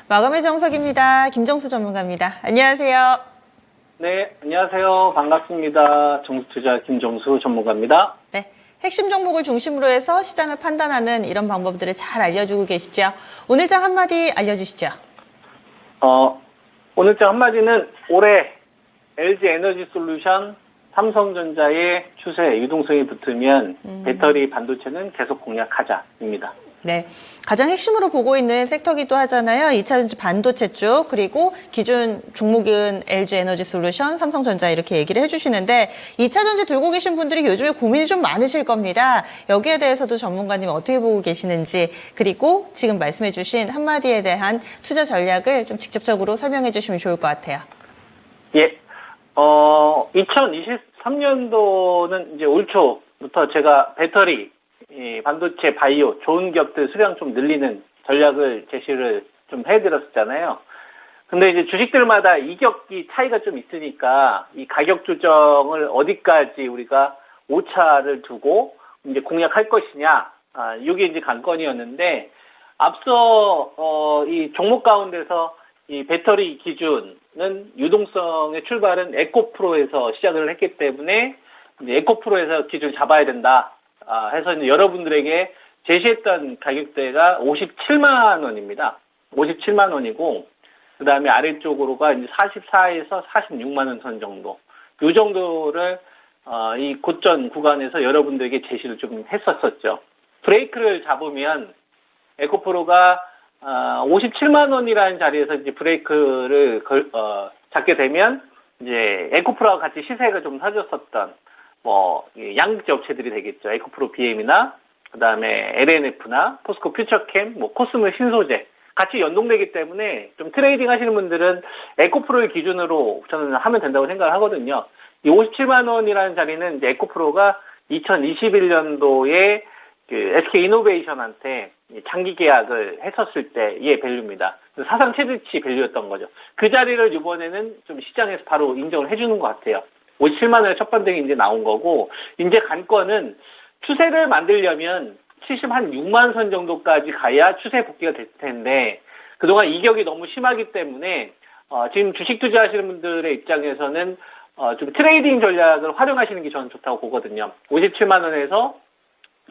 마감의 정석입니다. 김정수 전문가입니다. 안녕하세요. 네, 안녕하세요. 반갑습니다. 정수투자 김정수 전문가입니다. 네, 핵심 종목을 중심으로 해서 시장을 판단하는 이런 방법들을 잘 알려주고 계시죠. 오늘장 한마디 알려주시죠. 오늘장 한마디는 올해 LG에너지솔루션, 삼성전자의 추세 유동성이 붙으면 배터리 반도체는 계속 공략하자입니다. 네, 가장 핵심으로 보고 있는 섹터기도 하잖아요. 2차전지 반도체 쪽, 그리고 기준 종목은 LG에너지솔루션, 삼성전자 이렇게 얘기를 해주시는데 2차전지 들고 계신 분들이 요즘에 고민이 좀 많으실 겁니다. 여기에 대해서도 전문가님 어떻게 보고 계시는지, 그리고 지금 말씀해 주신 한마디에 대한 투자 전략을 좀 직접적으로 설명해 주시면 좋을 것 같아요. 예, 2023년도는 이제 올 초부터 제가 배터리, 반도체, 바이오, 좋은 기업들 수량 좀 늘리는 전략을 제시를 좀 해드렸었잖아요. 근데 이제 주식들마다 이격이 차이가 좀 있으니까 이 가격 조정을 어디까지 우리가 오차를 두고 이제 공략할 것이냐, 이게 이제 관건이었는데, 앞서, 이 종목 가운데서 이 배터리 기준은 유동성의 출발은 에코프로에서 시작을 했기 때문에 이제 에코프로에서 기준을 잡아야 된다. 해서 이제 여러분들에게 제시했던 가격대가 57만 원입니다. 57만 원이고, 그 다음에 아래쪽으로가 이제 44에서 46만 원 선 정도. 이 정도를, 이 고점 구간에서 여러분들에게 제시를 좀 했었었죠. 브레이크를 잡으면, 에코프로가, 57만 원이라는 자리에서 이제 브레이크를 잡게 되면, 이제 에코프로와 같이 시세가 좀 사줬었던, 양극재 업체들이 되겠죠. 에코프로 BM이나, 그 다음에 LNF나, 포스코 퓨처캠, 코스모 신소재. 같이 연동되기 때문에 좀 트레이딩 하시는 분들은 에코프로를 기준으로 저는 하면 된다고 생각을 하거든요. 이 57만 원이라는 자리는 이제 에코프로가 2021년도에 그 SK 이노베이션한테 장기 계약을 했었을 때의 밸류입니다. 사상 최대치 밸류였던 거죠. 그 자리를 이번에는 좀 시장에서 바로 인정을 해주는 것 같아요. 57만 원의 첫 반등이 이제 나온 거고, 이제 관건은 추세를 만들려면 76만 선 정도까지 가야 추세 복귀가 될 텐데, 그동안 이격이 너무 심하기 때문에, 지금 주식 투자하시는 분들의 입장에서는, 좀 트레이딩 전략을 활용하시는 게 저는 좋다고 보거든요. 57만 원에서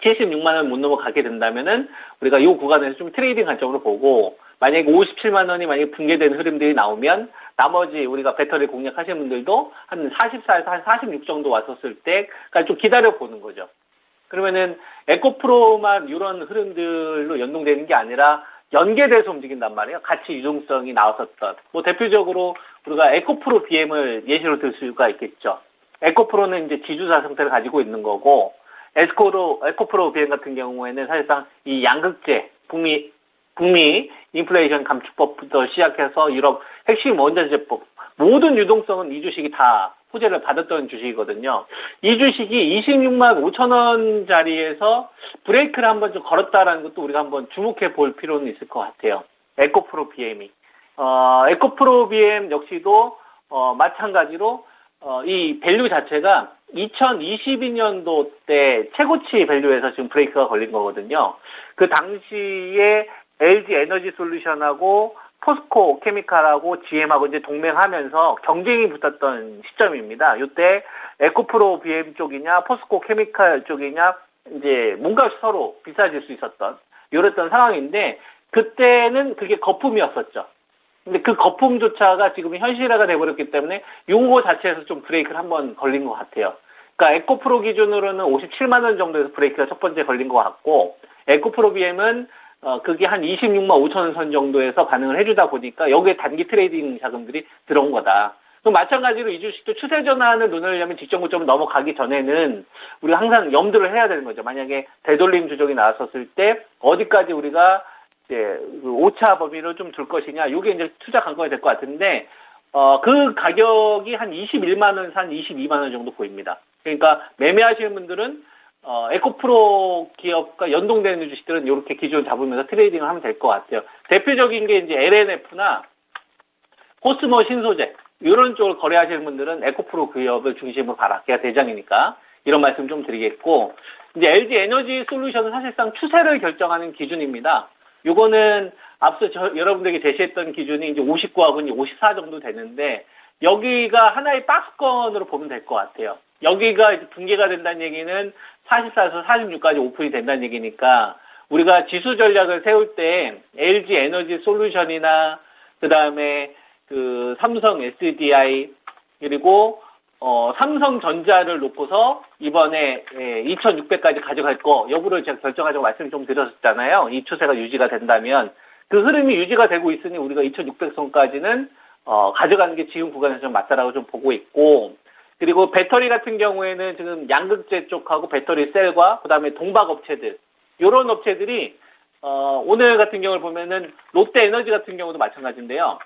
76만 원 못 넘어가게 된다면은, 우리가 이 구간에서 좀 트레이딩 관점으로 보고, 만약에 57만 원이 만약에 붕괴되는 흐름들이 나오면 나머지 우리가 배터리 공략하시는 분들도 한 44에서 한 46 정도 왔었을 때까지 좀 기다려 보는 거죠. 그러면은 에코프로만 이런 흐름들로 연동되는 게 아니라 연계돼서 움직인단 말이에요. 같이 유동성이 나왔었던. 대표적으로 우리가 에코프로 BM을 예시로 들 수가 있겠죠. 에코프로는 이제 지주사 상태를 가지고 있는 거고, 에코프로 BM 같은 경우에는 사실상 이 양극재, 북미 인플레이션 감축법부터 시작해서 유럽 핵심 원자재법 모든 유동성은 이 주식이 다 호재를 받았던 주식이거든요. 이 주식이 26만 5천 원 자리에서 브레이크를 한번 좀 걸었다라는 것도 우리가 한번 주목해 볼 필요는 있을 것 같아요. 에코프로 BM이. 에코프로 BM 역시도 마찬가지로 이 밸류 자체가 2022년도 때 최고치 밸류에서 지금 브레이크가 걸린 거거든요. 그 당시에 LG 에너지 솔루션하고 포스코 케미칼하고 GM하고 이제 동맹하면서 경쟁이 붙었던 시점입니다. 이때 에코프로 BM 쪽이냐, 포스코 케미칼 쪽이냐, 이제 뭔가 서로 비싸질 수 있었던, 이랬던 상황인데, 그때는 그게 거품이었었죠. 근데 그 거품조차가 지금 현실화가 돼버렸기 때문에 요거 자체에서 좀 브레이크를 한번 걸린 것 같아요. 그러니까 에코프로 기준으로는 57만 원 정도에서 브레이크가 첫 번째 걸린 것 같고, 에코프로 BM은 그게 한 26만 5천 원 선 정도에서 반응을 해주다 보니까 여기에 단기 트레이딩 자금들이 들어온 거다. 또 마찬가지로 이 주식도 추세 전환을 노리려면 직전 고점을 넘어가기 전에는 우리가 항상 염두를 해야 되는 거죠. 만약에 되돌림 조정이 나왔었을 때 어디까지 우리가 이제 그 오차 범위를 좀 둘 것이냐, 이게 이제 투자 관건이 될 것 같은데, 그 가격이 한 21만 원에서 한 22만 원 정도 보입니다. 그러니까 매매하시는 분들은 에코프로 기업과 연동되는 주식들은 이렇게 기준을 잡으면서 트레이딩을 하면 될 것 같아요. 대표적인 게 이제 LNF나 코스모 신소재, 이런 쪽을 거래하시는 분들은 에코프로 기업을 중심으로 봐라. 걔가 대장이니까. 이런 말씀 좀 드리겠고, 이제 LG 에너지 솔루션은 사실상 추세를 결정하는 기준입니다. 요거는 앞서 여러분들에게 제시했던 기준이 이제 59하고 이제 54 정도 되는데 여기가 하나의 박스권으로 보면 될 것 같아요. 여기가 이제 붕괴가 된다는 얘기는 44에서 46까지 오픈이 된다는 얘기니까 우리가 지수 전략을 세울 때 LG 에너지 솔루션이나 그다음에 그 삼성 SDI 그리고 삼성전자를 놓고서 이번에 2,600까지 가져갈 거 여부를 제가 결정하자고 말씀을 좀 드렸었잖아요. 이 추세가 유지가 된다면 그 흐름이 유지가 되고 있으니 우리가 2,600선까지는 가져가는 게 지금 구간에서 좀 맞다라고 좀 보고 있고 그리고 배터리 같은 경우에는 지금 양극재 쪽하고 배터리 셀과 그다음에 동박 업체들 이런 업체들이 오늘 같은 경우를 보면은 롯데에너지 같은 경우도 마찬가지인데요.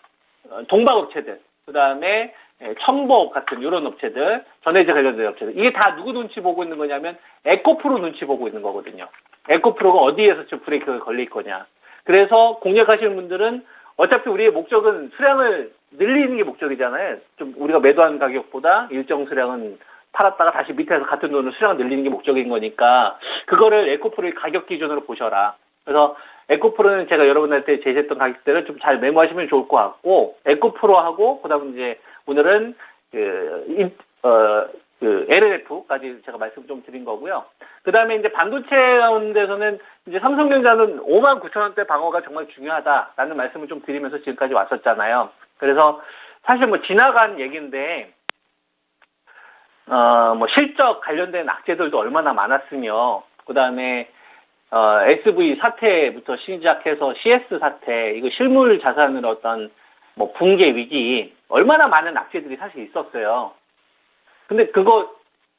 동박 업체들 그다음에 첨보업 같은 이런 업체들, 전해제 관련된 업체들 이게 다 누구 눈치 보고 있는 거냐면 에코프로 눈치 보고 있는 거거든요. 에코프로가 어디에서 좀 브레이크가 걸릴 거냐. 그래서 공략하시는 분들은 어차피 우리의 목적은 수량을 늘리는 게 목적이잖아요. 좀 우리가 매도한 가격보다 일정 수량은 팔았다가 다시 밑에서 같은 돈으로 수량을 늘리는 게 목적인 거니까 그거를 에코프로의 가격 기준으로 보셔라. 그래서 에코프로는 제가 여러분한테 제시했던 가격대를 좀 잘 메모하시면 좋을 것 같고 에코프로하고 그다음에 이제 오늘은 LLF까지 제가 말씀 좀 드린 거고요. 그 다음에 이제 반도체 가운데서는 이제 삼성전자는 59,000원대 방어가 정말 중요하다라는 말씀을 좀 드리면서 지금까지 왔었잖아요. 그래서 사실 뭐 지나간 얘기인데, 뭐 실적 관련된 악재들도 얼마나 많았으며, 그 다음에 SV 사태부터 시작해서 CS 사태, 이거 실물 자산을 어떤 뭐 붕괴 위기, 얼마나 많은 악재들이 사실 있었어요. 근데 그거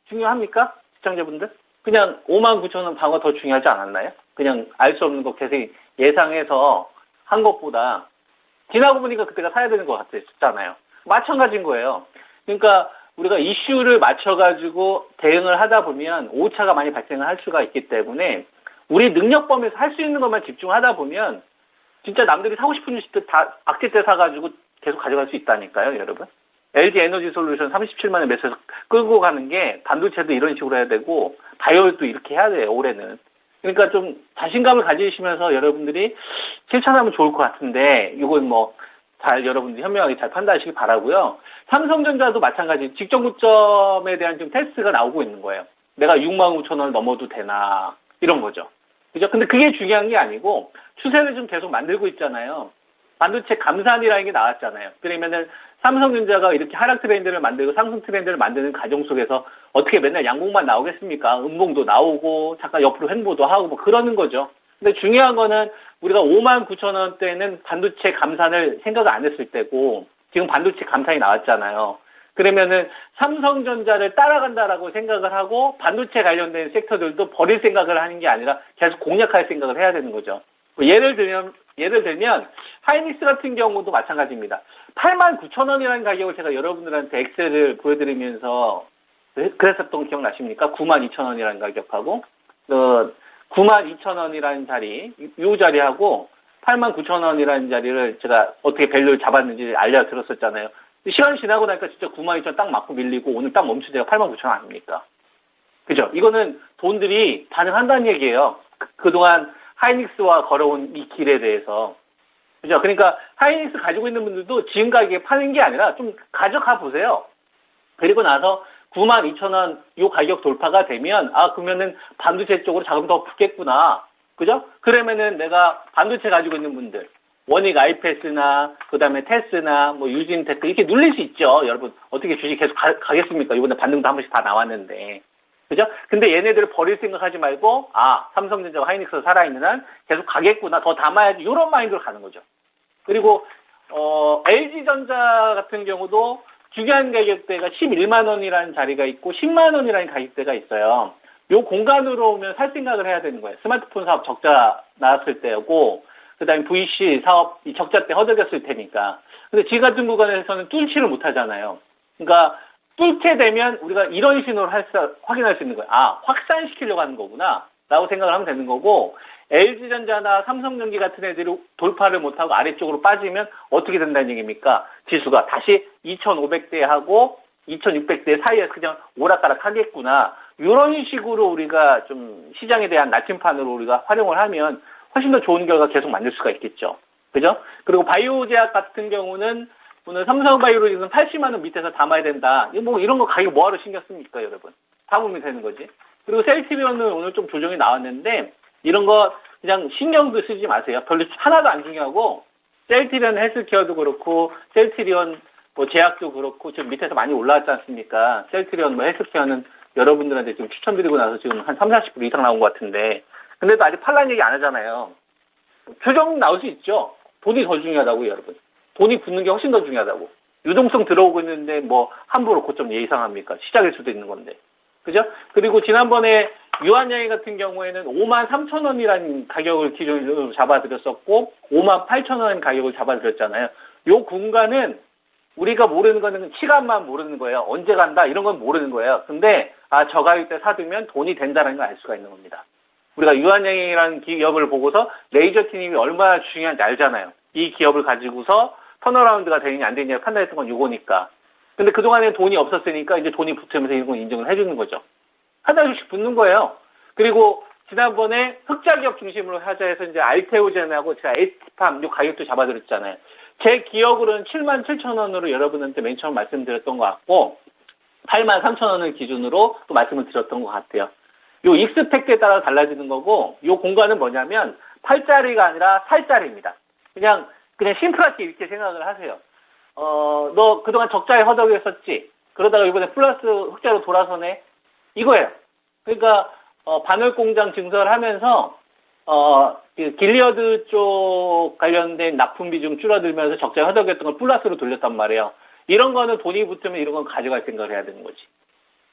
중요합니까? 시청자분들? 그냥 59,000원 방어 더 중요하지 않았나요? 그냥 알 수 없는 거 계속 예상해서 한 것보다 지나고 보니까 그때가 사야 되는 것 같았잖아요. 마찬가지인 거예요. 그러니까 우리가 이슈를 맞춰가지고 대응을 하다 보면 오차가 많이 발생을 할 수가 있기 때문에 우리 능력 범위에서 할 수 있는 것만 집중하다 보면 진짜 남들이 사고 싶은 주식들 다 악재 때 사가지고 계속 가져갈 수 있다니까요, 여러분. LG 에너지 솔루션 37만원 매수해서 끌고 가는 게 반도체도 이런 식으로 해야 되고 바이오도 이렇게 해야 돼요, 올해는. 그러니까 좀 자신감을 가지시면서 여러분들이 실천하면 좋을 것 같은데 이건 뭐 잘 여러분들이 현명하게 잘 판단하시기 바라고요. 삼성전자도 마찬가지 직전 고점에 대한 좀 테스트가 나오고 있는 거예요. 내가 65,000원을 넘어도 되나 이런 거죠. 그죠? 근데 그게 중요한 게 아니고 추세를 좀 계속 만들고 있잖아요. 반도체 감산이라는 게 나왔잖아요. 그러면은 삼성전자가 이렇게 하락 트렌드를 만들고 상승 트렌드를 만드는 과정 속에서 어떻게 맨날 양봉만 나오겠습니까? 음봉도 나오고 잠깐 옆으로 횡보도 하고 뭐 그러는 거죠. 근데 중요한 거는 우리가 59,000원대는 반도체 감산을 생각을 안 했을 때고 지금 반도체 감산이 나왔잖아요. 그러면은 삼성전자를 따라간다라고 생각을 하고 반도체 관련된 섹터들도 버릴 생각을 하는 게 아니라 계속 공략할 생각을 해야 되는 거죠. 예를 들면 하이닉스 같은 경우도 마찬가지입니다. 89,000원이라는 가격을 제가 여러분들한테 엑셀을 보여드리면서 그랬었던 거 기억나십니까? 92,000원이라는 가격하고 92,000원이라는 자리, 이 자리하고 89,000원이라는 자리를 제가 어떻게 밸류를 잡았는지 알려드렸었잖아요. 시간이 지나고 나니까 진짜 92,000원 딱 맞고 밀리고 오늘 딱 멈춘 데가 89,000원 아닙니까? 그죠? 이거는 돈들이 반응한다는 얘기예요. 그동안 하이닉스와 걸어온 이 길에 대해서. 그죠? 그러니까 하이닉스 가지고 있는 분들도 지금 가격에 파는 게 아니라 좀 가져가 보세요. 그리고 나서 92,000원 요 가격 돌파가 되면 그러면은 반도체 쪽으로 자금 더 붙겠구나. 그죠? 그러면은 내가 반도체 가지고 있는 분들 원익 아이패스나 그다음에 테스나 뭐 유진테크 이렇게 눌릴 수 있죠. 여러분 어떻게 주식 계속 가겠습니까? 이번에 반등도 한 번씩 다 나왔는데. 그죠? 근데 얘네들을 버릴 생각하지 말고 삼성전자와 하이닉스가 살아있는 한 계속 가겠구나. 더 담아야지. 이런 마인드로 가는 거죠. 그리고 LG전자 같은 경우도 중요한 가격대가 11만 원이라는 자리가 있고 10만 원이라는 가격대가 있어요. 요 공간으로 오면 살 생각을 해야 되는 거예요. 스마트폰 사업 적자 나왔을 때고 그다음에 VC 사업 적자 때 허덕였을 테니까. 근데 지금 같은 구간에서는 뚫지를 못하잖아요. 그러니까 뚫게 되면 우리가 이런 신호를 확인할 수 있는 거예요. 확산시키려고 하는 거구나 라고 생각을 하면 되는 거고 LG전자나 삼성전기 같은 애들이 돌파를 못하고 아래쪽으로 빠지면 어떻게 된다는 얘기입니까? 지수가 다시 2,500대하고 2,600대 사이에 그냥 오락가락 하겠구나. 이런 식으로 우리가 좀 시장에 대한 나침판으로 우리가 활용을 하면 훨씬 더 좋은 결과 계속 만들 수가 있겠죠. 그죠? 그리고 바이오제약 같은 경우는 오늘 삼성바이오로직은 80만 원 밑에서 담아야 된다. 뭐 이런 거 가격 뭐하러 신경 씁니까, 여러분? 담으면 되는 거지. 그리고 셀트리온은 오늘 좀 조정이 나왔는데 이런 거 그냥 신경도 쓰지 마세요. 별로 하나도 안 중요하고 셀트리온 헬스케어도 그렇고 셀트리온 뭐 제약도 그렇고 지금 밑에서 많이 올라왔지 않습니까? 셀트리온 뭐 헬스케어는 여러분들한테 지금 추천드리고 나서 지금 한 30-40% 이상 나온 것 같은데 근데도 아직 팔란 얘기 안 하잖아요. 조정 나올 수 있죠. 돈이 더 중요하다고요, 여러분. 돈이 붙는 게 훨씬 더 중요하다고. 유동성 들어오고 있는데 뭐 함부로 고점 예상합니까? 시작일 수도 있는 건데. 그죠? 그리고 지난번에 유한양행 같은 경우에는 53,000원이라는 가격을 기준으로 잡아드렸었고 58,000원 가격을 잡아드렸잖아요. 요 공간은 우리가 모르는 거는 시간만 모르는 거예요. 언제 간다 이런 건 모르는 거예요. 근데 저 가격 때 사두면 돈이 된다는 걸 알 수가 있는 겁니다. 우리가 유한양행이라는 기업을 보고서 레이저 티님이 얼마나 중요한지 알잖아요. 이 기업을 가지고서 턴어라운드가 되느냐 안 되느냐 판단했던 건 요거니까. 근데 그동안에 돈이 없었으니까 이제 돈이 붙으면서 이런 건 인정을 해주는 거죠. 한 달씩 붙는 거예요. 그리고 지난번에 흑자기업 중심으로 하자 해서 이제 알테오젠하고 제가 에스팜 요 가격도 잡아드렸잖아요. 제 기억으로는 77,000원으로 여러분한테 맨 처음 말씀드렸던 것 같고 83,000원을 기준으로 또 말씀을 드렸던 것 같아요. 요 익스펙트에 따라 달라지는 거고 요 공간은 뭐냐면 8짜리가 아니라 4짜리입니다. 그냥 심플하게 이렇게 생각을 하세요. 너 그동안 적자에 허덕였었지. 그러다가 이번에 플러스 흑자로 돌아서네. 이거예요. 그러니까 반월 공장 증설을 하면서 그 길리어드 쪽 관련된 납품비 좀 줄어들면서 적자에 허덕였던 걸 플러스로 돌렸단 말이에요. 이런 거는 돈이 붙으면 이런 건 가져갈 생각을 해야 되는 거지.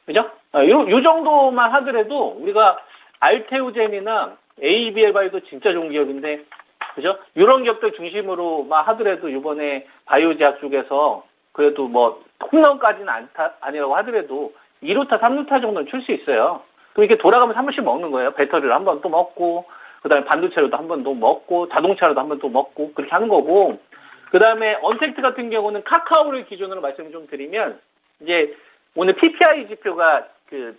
그죠? 요 정도만 하더라도 우리가 알테오젠이나 ABL바이도 진짜 좋은 기업인데 그죠? 이런 기업들 중심으로 하더라도 이번에 바이오제약 쪽에서 그래도 뭐 홈런까지는 아니라고 하더라도 2루타, 3루타 정도는 출 수 있어요. 그럼 이렇게 돌아가면서 한 번씩 먹는 거예요. 배터리를 한 번 또 먹고 그다음에 반도체로도 한 번 또 먹고 자동차로도 한 번 또 먹고 그렇게 하는 거고 그다음에 언택트 같은 경우는 카카오를 기준으로 말씀을 좀 드리면 이제 오늘 PPI 지표가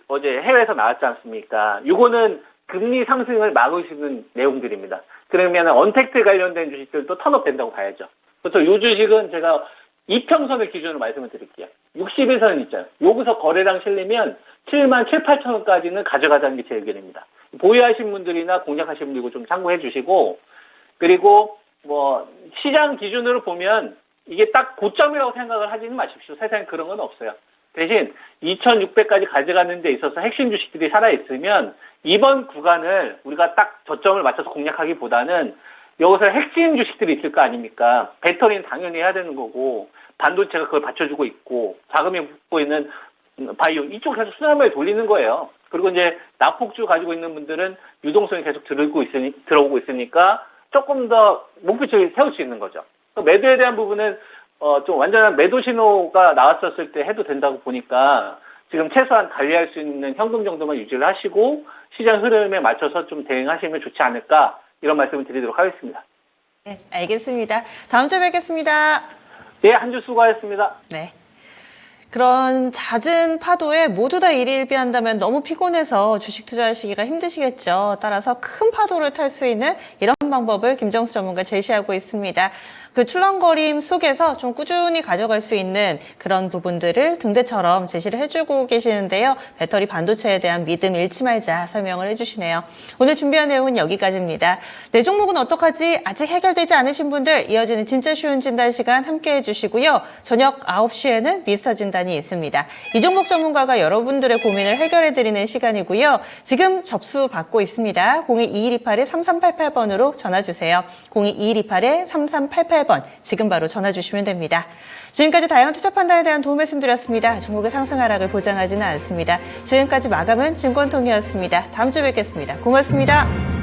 어제 해외에서 나왔지 않습니까? 요거는 금리 상승을 막을 수 있는 내용들입니다. 그러면 언택트 관련된 주식들도 턴업 된다고 봐야죠. 그래서 이 주식은 제가 이평선을 기준으로 말씀을 드릴게요. 61선 있잖아요. 여기서 거래량 실리면 77,000~8,000원까지는 가져가자는 게 제 의견입니다. 보유하신 분들이나 공략하신 분들이고 좀 참고해 주시고 그리고 뭐 시장 기준으로 보면 이게 딱 고점이라고 생각을 하지는 마십시오. 세상에 그런 건 없어요. 대신 2,600까지 가져가는 데 있어서 핵심 주식들이 살아있으면 이번 구간을 우리가 딱 저점을 맞춰서 공략하기보다는 여기서 핵심 주식들이 있을 거 아닙니까? 배터리는 당연히 해야 되는 거고 반도체가 그걸 받쳐주고 있고 자금이 붙고 있는 바이오 이쪽에서 순환을 돌리는 거예요. 그리고 이제 납폭주 가지고 있는 분들은 유동성이 계속 들어오고 있으니까 조금 더 목표치를 세울 수 있는 거죠. 매도에 대한 부분은 좀 완전한 매도 신호가 나왔었을 때 해도 된다고 보니까 지금 최소한 관리할 수 있는 현금 정도만 유지를 하시고 시장 흐름에 맞춰서 좀 대응하시면 좋지 않을까 이런 말씀을 드리도록 하겠습니다. 네, 알겠습니다. 다음 주에 뵙겠습니다. 예, 한 주 수고하셨습니다. 네. 그런 잦은 파도에 모두 다 일희일비한다면 너무 피곤해서 주식 투자하시기가 힘드시겠죠. 따라서 큰 파도를 탈 수 있는 이런 방법을 김정수 전문가 제시하고 있습니다. 그 출렁거림 속에서 좀 꾸준히 가져갈 수 있는 그런 부분들을 등대처럼 제시를 해주고 계시는데요. 배터리 반도체에 대한 믿음 잃지 말자 설명을 해주시네요. 오늘 준비한 내용은 여기까지입니다. 내 종목은 어떡하지? 아직 해결되지 않으신 분들 이어지는 진짜 쉬운 진단 시간 함께해 주시고요. 저녁 9시에는 미스터 진단이 있습니다. 이 종목 전문가가 여러분들의 고민을 해결해드리는 시간이고요. 지금 접수 받고 있습니다. 02-2128-3388번으로 전화주세요. 02-2128-3388번 지금 바로 전화 주시면 됩니다. 지금까지 다양한 투자 판단에 대한 도움 말씀드렸습니다. 종목의 상승 하락을 보장하지는 않습니다. 지금까지 마감은 증권통이었습니다. 다음 주에 뵙겠습니다. 고맙습니다.